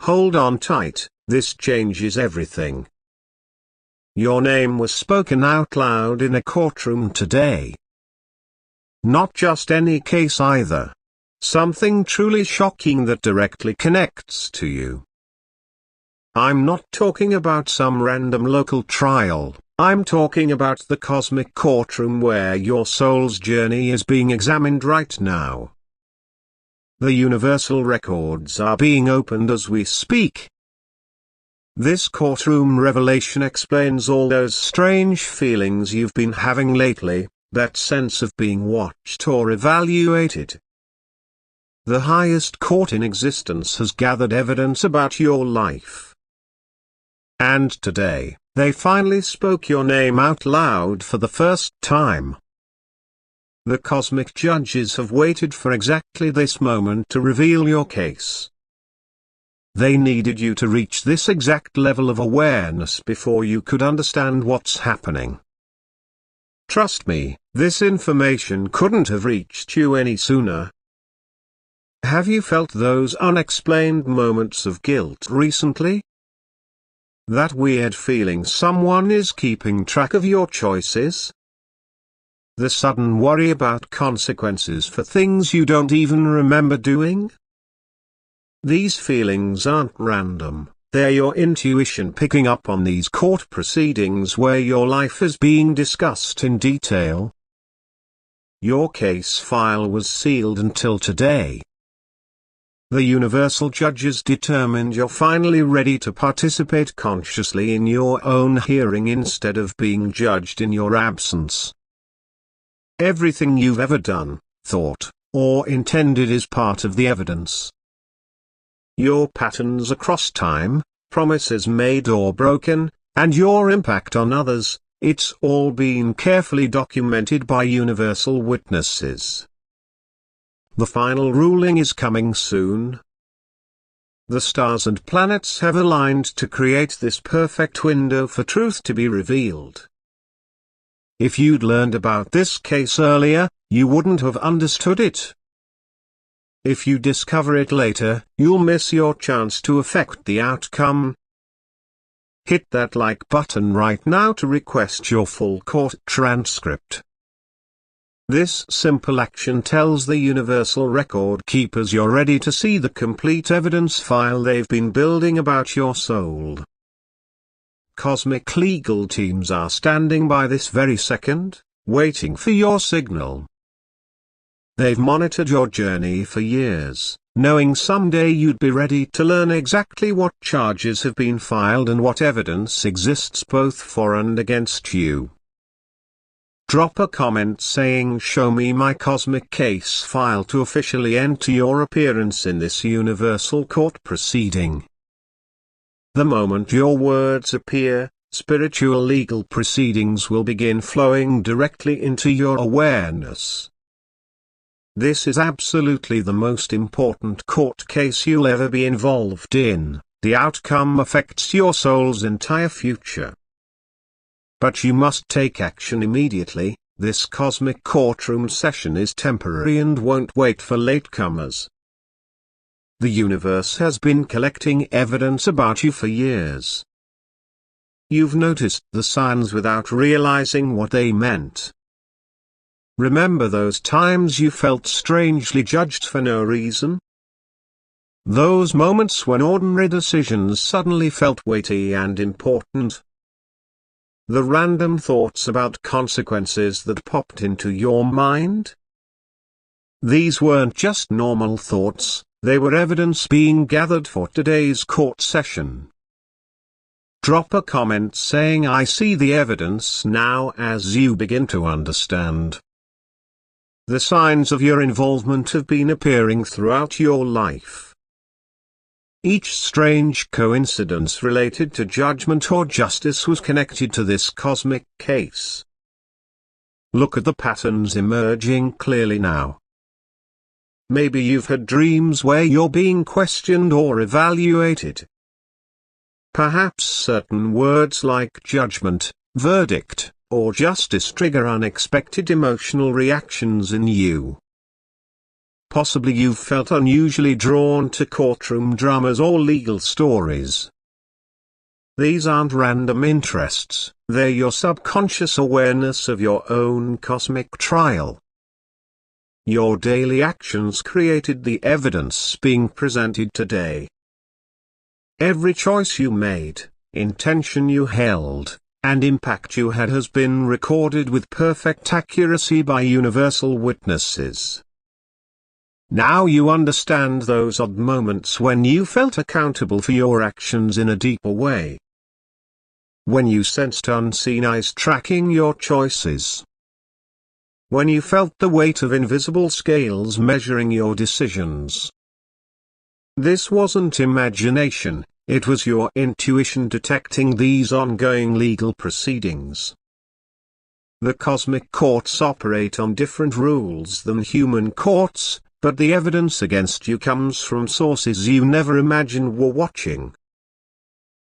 Hold on tight, this changes everything. Your name was spoken out loud in a courtroom today. Not just any case either. Something truly shocking that directly connects to you. I'm not talking about some random local trial, I'm talking about the cosmic courtroom where your soul's journey is being examined right now. The universal records are being opened as we speak. This courtroom revelation explains all those strange feelings you've been having lately, that sense of being watched or evaluated. The highest court in existence has gathered evidence about your life. And today, they finally spoke your name out loud for the first time. The cosmic judges have waited for exactly this moment to reveal your case. They needed you to reach this exact level of awareness before you could understand what's happening. Trust me, this information couldn't have reached you any sooner. Have you felt those unexplained moments of guilt recently? That weird feeling someone is keeping track of your choices? The sudden worry about consequences for things you don't even remember doing? These feelings aren't random, they're your intuition picking up on these court proceedings where your life is being discussed in detail. Your case file was sealed until today. The universal judges determined you're finally ready to participate consciously in your own hearing instead of being judged in your absence. Everything you've ever done, thought, or intended is part of the evidence. Your patterns across time, promises made or broken, and your impact on others, it's all been carefully documented by universal witnesses. The final ruling is coming soon. The stars and planets have aligned to create this perfect window for truth to be revealed. If you'd learned about this case earlier, you wouldn't have understood it. If you discover it later, you'll miss your chance to affect the outcome. Hit that like button right now to request your full court transcript. This simple action tells the universal record keepers you're ready to see the complete evidence file they've been building about your soul. Cosmic legal teams are standing by this very second, waiting for your signal. They've monitored your journey for years, knowing someday you'd be ready to learn exactly what charges have been filed and what evidence exists both for and against you. Drop a comment saying "Show me my cosmic case file" to officially enter your appearance in this universal court proceeding. The moment your words appear, spiritual legal proceedings will begin flowing directly into your awareness. This is absolutely the most important court case you'll ever be involved in. The outcome affects your soul's entire future. But you must take action immediately. This cosmic courtroom session is temporary and won't wait for latecomers. The universe has been collecting evidence about you for years. You've noticed the signs without realizing what they meant. Remember those times you felt strangely judged for no reason? Those moments when ordinary decisions suddenly felt weighty and important? The random thoughts about consequences that popped into your mind? These weren't just normal thoughts, they were evidence being gathered for today's court session. Drop a comment saying "I see the evidence now" as you begin to understand. The signs of your involvement have been appearing throughout your life. Each strange coincidence related to judgment or justice was connected to this cosmic case. Look at the patterns emerging clearly now. Maybe you've had dreams where you're being questioned or evaluated. Perhaps certain words like judgment, verdict, or justice trigger unexpected emotional reactions in you. Possibly you've felt unusually drawn to courtroom dramas or legal stories. These aren't random interests, they're your subconscious awareness of your own cosmic trial. Your daily actions created the evidence being presented today. Every choice you made, intention you held, and impact you had has been recorded with perfect accuracy by universal witnesses. Now you understand those odd moments when you felt accountable for your actions in a deeper way. When you sensed unseen eyes tracking your choices. When you felt the weight of invisible scales measuring your decisions. This wasn't imagination, it was your intuition detecting these ongoing legal proceedings. The cosmic courts operate on different rules than human courts, but the evidence against you comes from sources you never imagined were watching.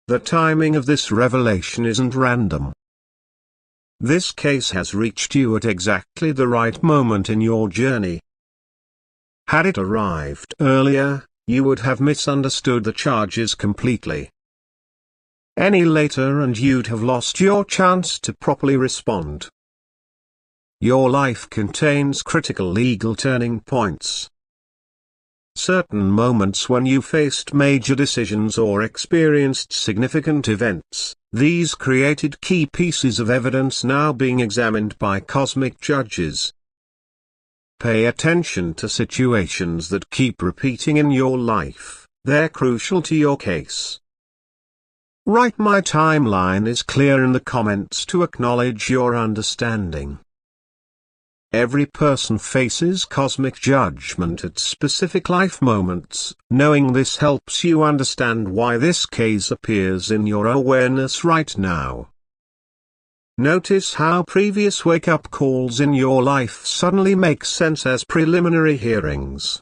The timing of this revelation isn't random. This case has reached you at exactly the right moment in your journey. Had it arrived earlier, you would have misunderstood the charges completely. Any later and you'd have lost your chance to properly respond. Your life contains critical legal turning points. Certain moments when you faced major decisions or experienced significant events, these created key pieces of evidence now being examined by cosmic judges. Pay attention to situations that keep repeating in your life, they're crucial to your case. Write "My timeline is clear" in the comments to acknowledge your understanding. Every person faces cosmic judgment at specific life moments. Knowing this helps you understand why this case appears in your awareness right now. Notice how previous wake-up calls in your life suddenly make sense as preliminary hearings.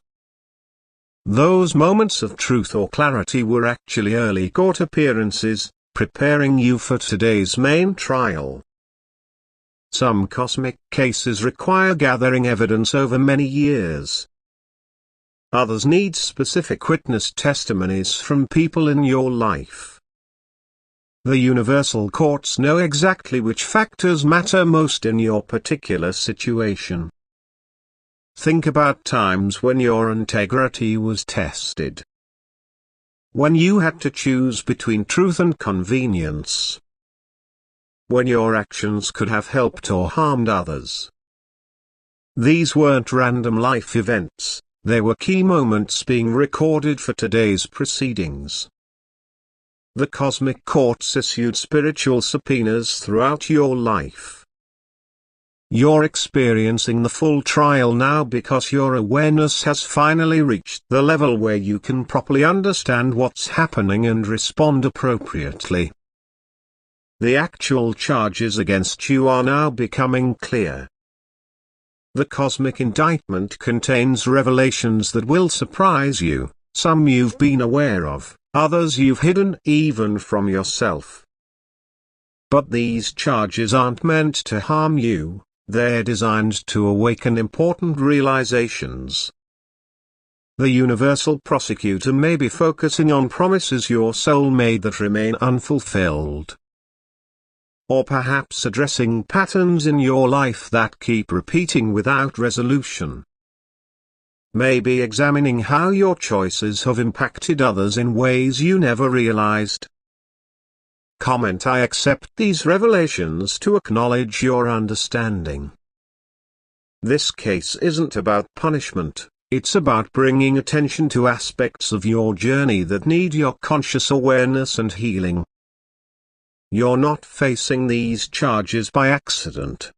Those moments of truth or clarity were actually early court appearances, preparing you for today's main trial. Some cosmic cases require gathering evidence over many years. Others need specific witness testimonies from people in your life. The universal courts know exactly which factors matter most in your particular situation. Think about times when your integrity was tested. When you had to choose between truth and convenience. When your actions could have helped or harmed others. These weren't random life events, they were key moments being recorded for today's proceedings. The cosmic courts issued spiritual subpoenas throughout your life. You're experiencing the full trial now because your awareness has finally reached the level where you can properly understand what's happening and respond appropriately. The actual charges against you are now becoming clear. The cosmic indictment contains revelations that will surprise you, some you've been aware of, others you've hidden even from yourself. But these charges aren't meant to harm you, they're designed to awaken important realizations. The universal prosecutor may be focusing on promises your soul made that remain unfulfilled. Or perhaps addressing patterns in your life that keep repeating without resolution. Maybe examining how your choices have impacted others in ways you never realized. Comment "I accept these revelations" to acknowledge your understanding. This case isn't about punishment, it's about bringing attention to aspects of your journey that need your conscious awareness and healing. You're not facing these charges by accident.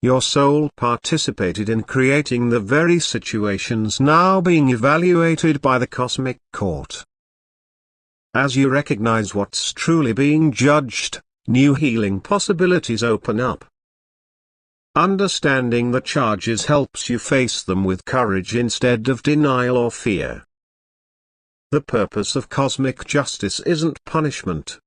Your soul participated in creating the very situations now being evaluated by the cosmic court. As you recognize what's truly being judged, new healing possibilities open up. Understanding the charges helps you face them with courage instead of denial or fear. The purpose of cosmic justice isn't punishment.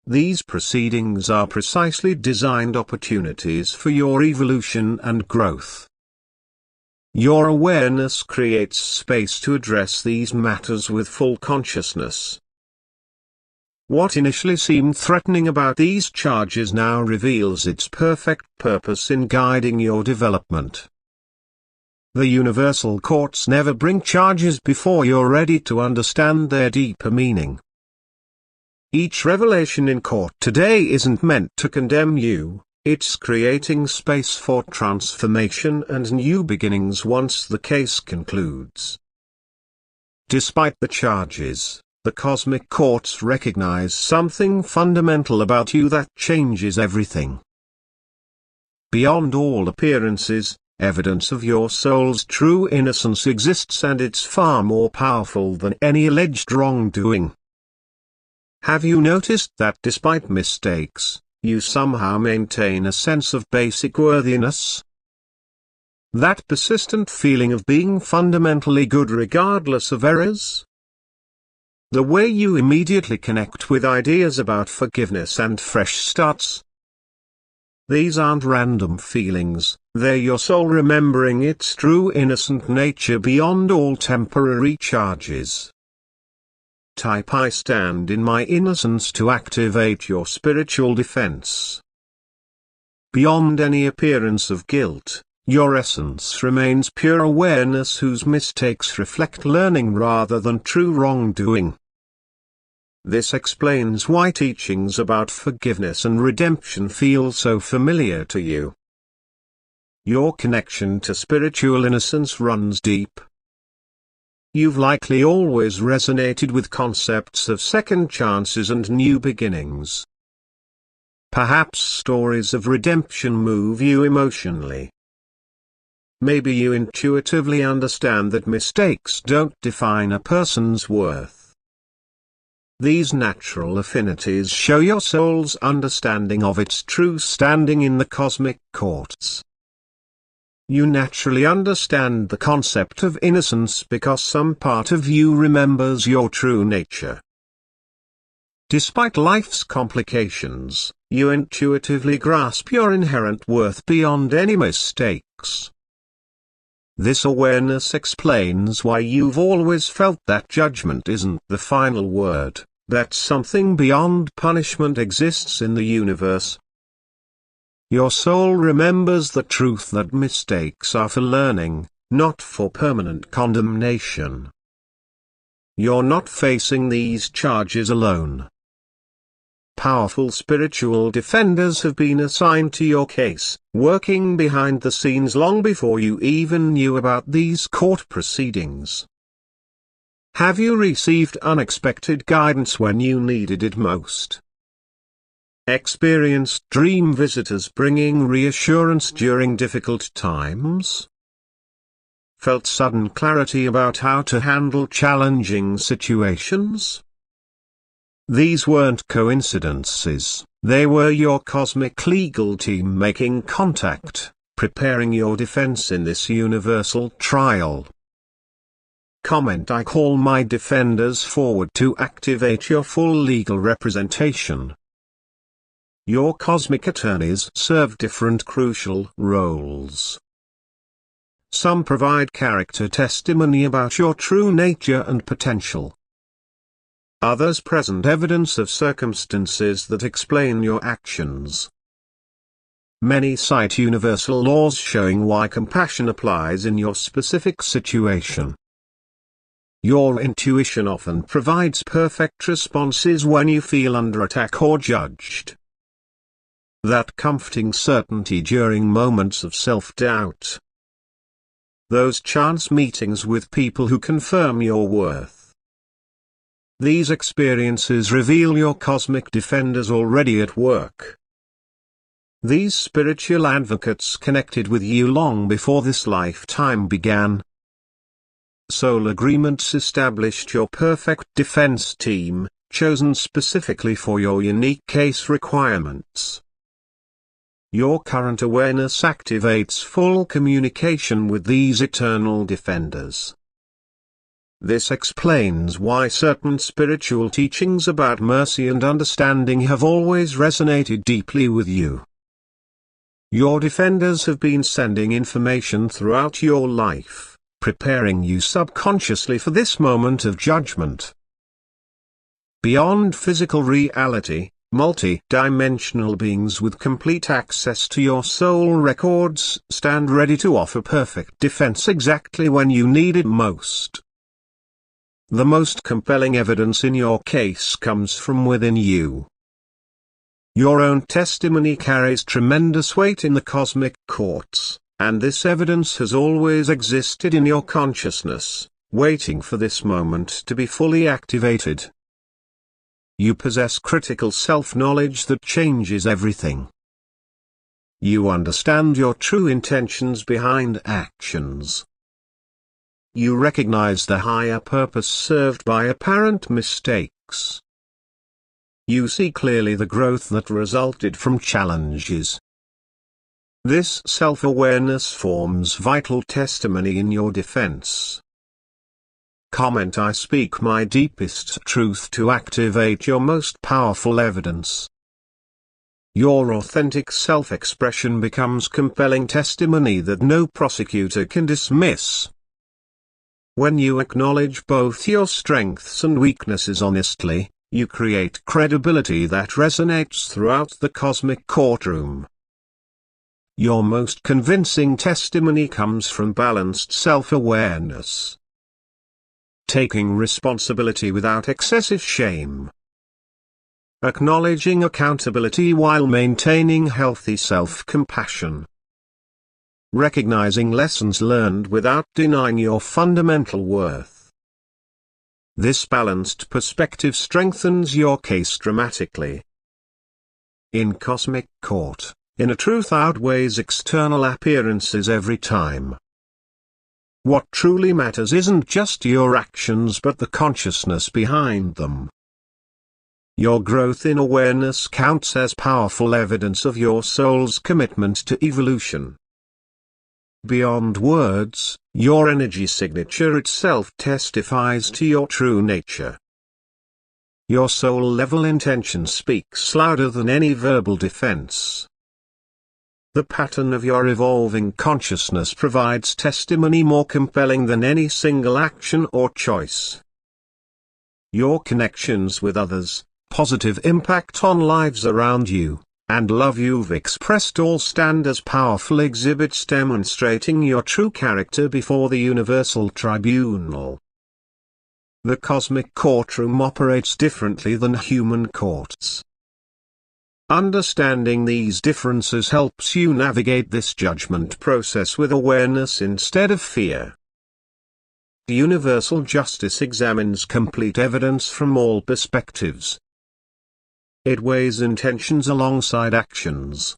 These proceedings are precisely designed opportunities for your evolution and growth. Your awareness creates space to address these matters with full consciousness. What initially seemed threatening about these charges now reveals its perfect purpose in guiding your development. The universal courts never bring charges before you're ready to understand their deeper meaning. Each revelation in court today isn't meant to condemn you, it's creating space for transformation and new beginnings once the case concludes. Despite the charges, the cosmic courts recognize something fundamental about you that changes everything. Beyond all appearances, evidence of your soul's true innocence exists, and it's far more powerful than any alleged wrongdoing. Have you noticed that despite mistakes, you somehow maintain a sense of basic worthiness? That persistent feeling of being fundamentally good regardless of errors? The way you immediately connect with ideas about forgiveness and fresh starts. These aren't random feelings, they're your soul remembering its true innocent nature beyond all temporary charges. Type "I stand in my innocence" to activate your spiritual defense. Beyond any appearance of guilt, your essence remains pure awareness whose mistakes reflect learning rather than true wrongdoing. This explains why teachings about forgiveness and redemption feel so familiar to you. Your connection to spiritual innocence runs deep. You've likely always resonated with concepts of second chances and new beginnings. Perhaps stories of redemption move you emotionally. Maybe you intuitively understand that mistakes don't define a person's worth. These natural affinities show your soul's understanding of its true standing in the cosmic courts. You naturally understand the concept of innocence because some part of you remembers your true nature. Despite life's complications, you intuitively grasp your inherent worth beyond any mistakes. This awareness explains why you've always felt that judgment isn't the final word, that something beyond punishment exists in the universe. Your soul remembers the truth that mistakes are for learning, not for permanent condemnation. You're not facing these charges alone. Powerful spiritual defenders have been assigned to your case, working behind the scenes long before you even knew about these court proceedings. Have you received unexpected guidance when you needed it most? Experienced dream visitors bringing reassurance during difficult times? Felt sudden clarity about how to handle challenging situations? These weren't coincidences, they were your cosmic legal team making contact, preparing your defense in this universal trial. Comment: I call my defenders forward to activate your full legal representation. Your cosmic attorneys serve different crucial roles. Some provide character testimony about your true nature and potential. Others present evidence of circumstances that explain your actions. Many cite universal laws showing why compassion applies in your specific situation. Your intuition often provides perfect responses when you feel under attack or judged. That comforting certainty during moments of self-doubt. Those chance meetings with people who confirm your worth. These experiences reveal your cosmic defenders already at work. These spiritual advocates connected with you long before this lifetime began. Soul agreements established your perfect defense team, chosen specifically for your unique case requirements. Your current awareness activates full communication with these eternal defenders. This explains why certain spiritual teachings about mercy and understanding have always resonated deeply with you. Your defenders have been sending information throughout your life, preparing you subconsciously for this moment of judgment. Beyond physical reality, multi-dimensional beings with complete access to your soul records stand ready to offer perfect defense exactly when you need it most. The most compelling evidence in your case comes from within you. Your own testimony carries tremendous weight in the cosmic courts, and this evidence has always existed in your consciousness, waiting for this moment to be fully activated. You possess critical self-knowledge that changes everything. You understand your true intentions behind actions. You recognize the higher purpose served by apparent mistakes. You see clearly the growth that resulted from challenges. This self-awareness forms vital testimony in your defense. I speak my deepest truth to activate your most powerful evidence. Your authentic self-expression becomes compelling testimony that no prosecutor can dismiss. When you acknowledge both your strengths and weaknesses honestly, you create credibility that resonates throughout the cosmic courtroom. Your most convincing testimony comes from balanced self-awareness. Taking responsibility without excessive shame. Acknowledging accountability while maintaining healthy self-compassion. Recognizing lessons learned without denying your fundamental worth. This balanced perspective strengthens your case dramatically. In cosmic court, inner truth outweighs external appearances every time. What truly matters isn't just your actions but the consciousness behind them. Your growth in awareness counts as powerful evidence of your soul's commitment to evolution. Beyond words, your energy signature itself testifies to your true nature. Your soul-level intention speaks louder than any verbal defense. The pattern of your evolving consciousness provides testimony more compelling than any single action or choice. Your connections with others, positive impact on lives around you, and love you've expressed all stand as powerful exhibits demonstrating your true character before the universal tribunal. The cosmic courtroom operates differently than human courts. Understanding these differences helps you navigate this judgment process with awareness instead of fear. Universal justice examines complete evidence from all perspectives. It weighs intentions alongside actions.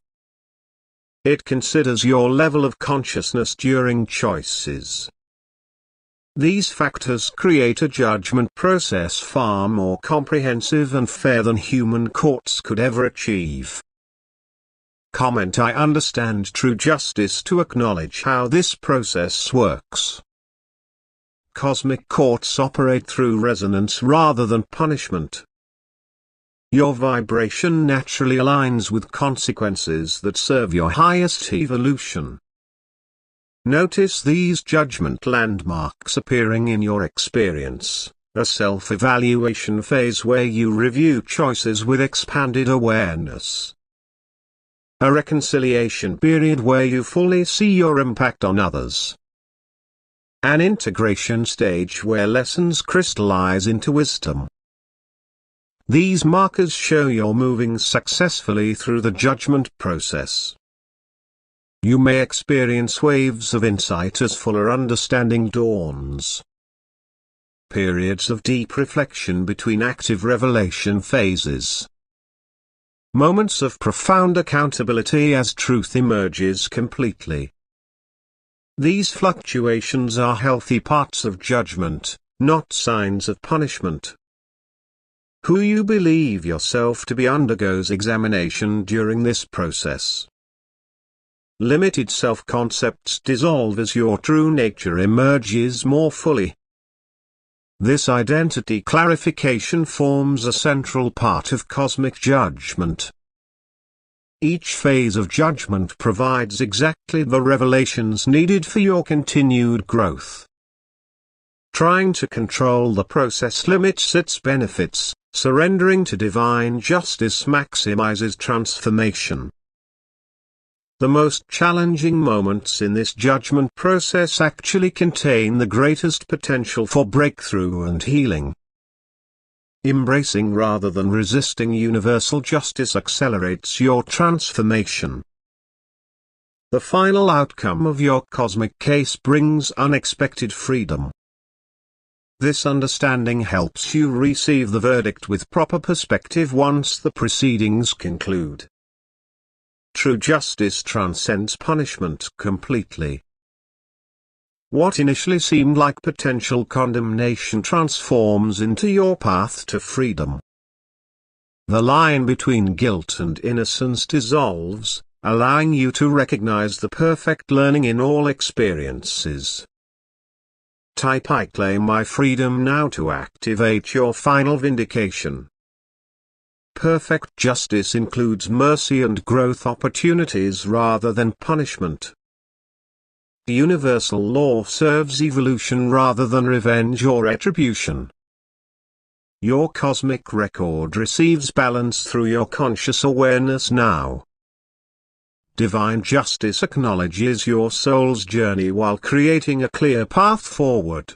It considers your level of consciousness during choices. These factors create a judgment process far more comprehensive and fair than human courts could ever achieve. I understand true justice to acknowledge how this process works. Cosmic courts operate through resonance rather than punishment. Your vibration naturally aligns with consequences that serve your highest evolution. Notice these judgment landmarks appearing in your experience, a self-evaluation phase where you review choices with expanded awareness. A reconciliation period where you fully see your impact on others. An integration stage where lessons crystallize into wisdom. These markers show you're moving successfully through the judgment process. You may experience waves of insight as fuller understanding dawns. Periods of deep reflection between active revelation phases. Moments of profound accountability as truth emerges completely. These fluctuations are healthy parts of judgment, not signs of punishment. Who you believe yourself to be undergoes examination during this process. Limited self-concepts dissolve as your true nature emerges more fully. This identity clarification forms a central part of cosmic judgment. Each phase of judgment provides exactly the revelations needed for your continued growth. Trying to control the process limits its benefits. Surrendering to divine justice maximizes transformation. The most challenging moments in this judgment process actually contain the greatest potential for breakthrough and healing. Embracing rather than resisting universal justice accelerates your transformation. The final outcome of your cosmic case brings unexpected freedom. This understanding helps you receive the verdict with proper perspective once the proceedings conclude. True justice transcends punishment completely. What initially seemed like potential condemnation transforms into your path to freedom. The line between guilt and innocence dissolves, allowing you to recognize the perfect learning in all experiences. Type "I claim my freedom now" to activate your final vindication. Perfect justice includes mercy and growth opportunities rather than punishment. The universal law serves evolution rather than revenge or retribution. Your cosmic record receives balance through your conscious awareness now. Divine justice acknowledges your soul's journey while creating a clear path forward.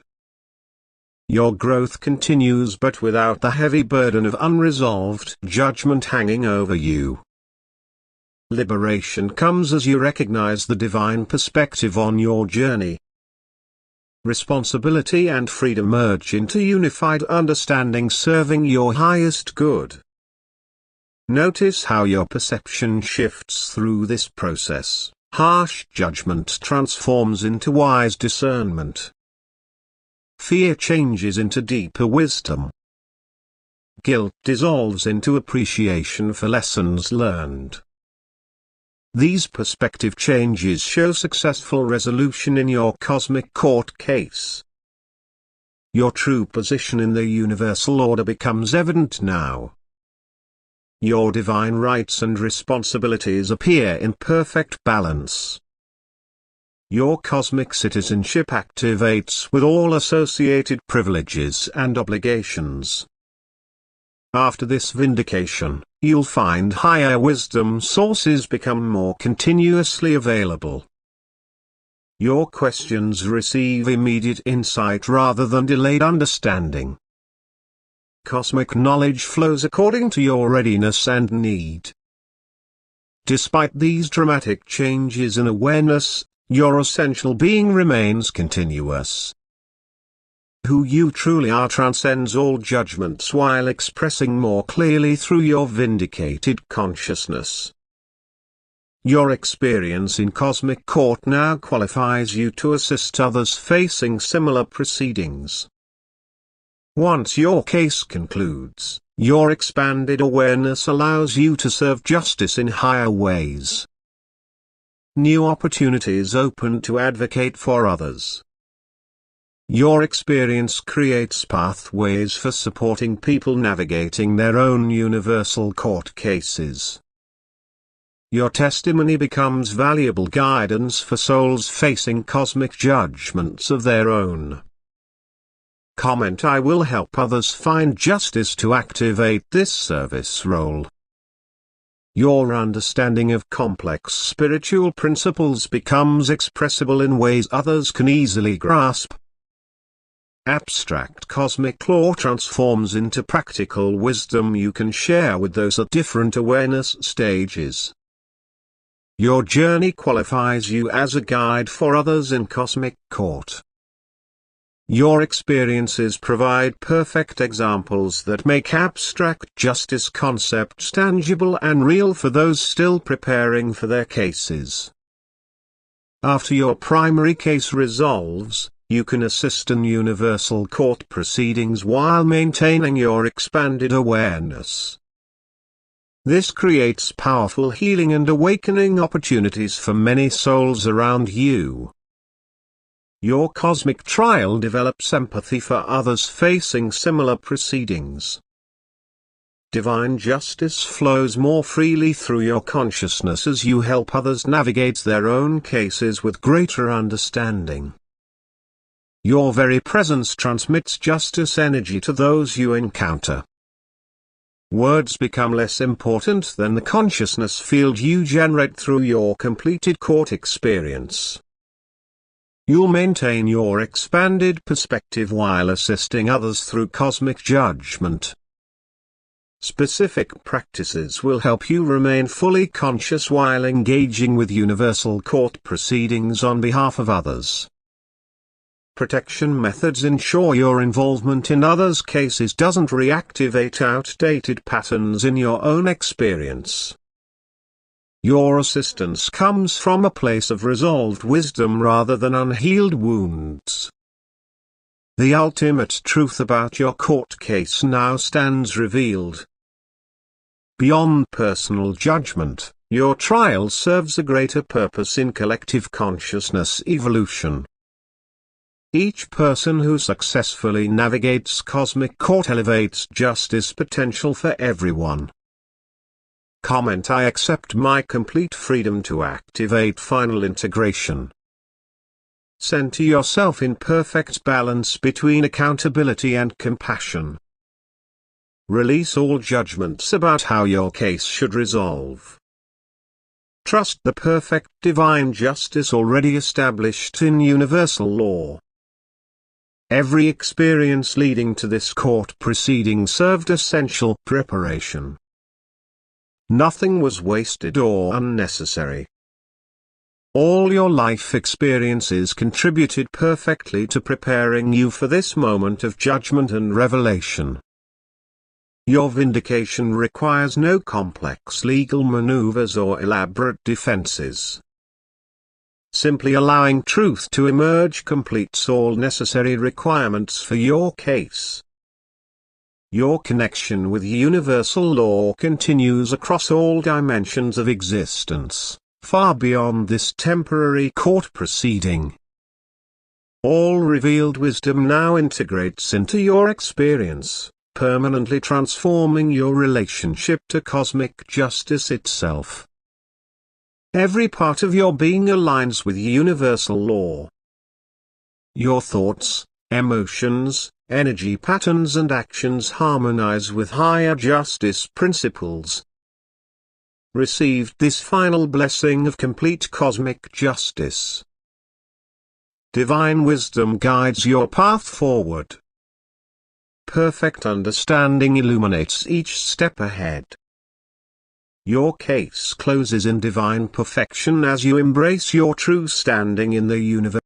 Your growth continues but without the heavy burden of unresolved judgment hanging over you. Liberation comes as you recognize the divine perspective on your journey. Responsibility and freedom merge into unified understanding serving your highest good. Notice how your perception shifts through this process. Harsh judgment transforms into wise discernment. Fear changes into deeper wisdom. Guilt dissolves into appreciation for lessons learned. These perspective changes show successful resolution in your cosmic court case. Your true position in the universal order becomes evident now. Your divine rights and responsibilities appear in perfect balance. Your cosmic citizenship activates with all associated privileges and obligations. After this vindication, you'll find higher wisdom sources become more continuously available. Your questions receive immediate insight rather than delayed understanding. Cosmic knowledge flows according to your readiness and need. Despite these dramatic changes in awareness, your essential being remains continuous. Who you truly are transcends all judgments while expressing more clearly through your vindicated consciousness. Your experience in cosmic court now qualifies you to assist others facing similar proceedings. Once your case concludes, your expanded awareness allows you to serve justice in higher ways. New opportunities open to advocate for others. Your experience creates pathways for supporting people navigating their own universal court cases. Your testimony becomes valuable guidance for souls facing cosmic judgments of their own. Comment: I will help others find justice to activate this service role. Your understanding of complex spiritual principles becomes expressible in ways others can easily grasp. Abstract cosmic law transforms into practical wisdom you can share with those at different awareness stages. Your journey qualifies you as a guide for others in cosmic court. Your experiences provide perfect examples that make abstract justice concepts tangible and real for those still preparing for their cases. After your primary case resolves, you can assist in universal court proceedings while maintaining your expanded awareness. This creates powerful healing and awakening opportunities for many souls around you. Your cosmic trial develops empathy for others facing similar proceedings. Divine justice flows more freely through your consciousness as you help others navigate their own cases with greater understanding. Your very presence transmits justice energy to those you encounter. Words become less important than the consciousness field you generate through your completed court experience. You'll maintain your expanded perspective while assisting others through cosmic judgment. Specific practices will help you remain fully conscious while engaging with universal court proceedings on behalf of others. Protection methods ensure your involvement in others' cases doesn't reactivate outdated patterns in your own experience. Your assistance comes from a place of resolved wisdom rather than unhealed wounds. The ultimate truth about your court case now stands revealed. Beyond personal judgment, your trial serves a greater purpose in collective consciousness evolution. Each person who successfully navigates cosmic court elevates justice potential for everyone. Comment: I accept my complete freedom to activate final integration. Center yourself in perfect balance between accountability and compassion. Release all judgments about how your case should resolve. Trust the perfect divine justice already established in universal law. Every experience leading to this court proceeding served essential preparation. Nothing was wasted or unnecessary. All your life experiences contributed perfectly to preparing you for this moment of judgment and revelation. Your vindication requires no complex legal maneuvers or elaborate defenses. Simply allowing truth to emerge completes all necessary requirements for your case. Your connection with universal law continues across all dimensions of existence, far beyond this temporary court proceeding. All revealed wisdom now integrates into your experience, permanently transforming your relationship to cosmic justice itself. Every part of your being aligns with universal law. Your thoughts, emotions, energy patterns and actions harmonize with higher justice principles. Receive this final blessing of complete cosmic justice. Divine wisdom guides your path forward. Perfect understanding illuminates each step ahead. Your case closes in divine perfection as you embrace your true standing in the universe.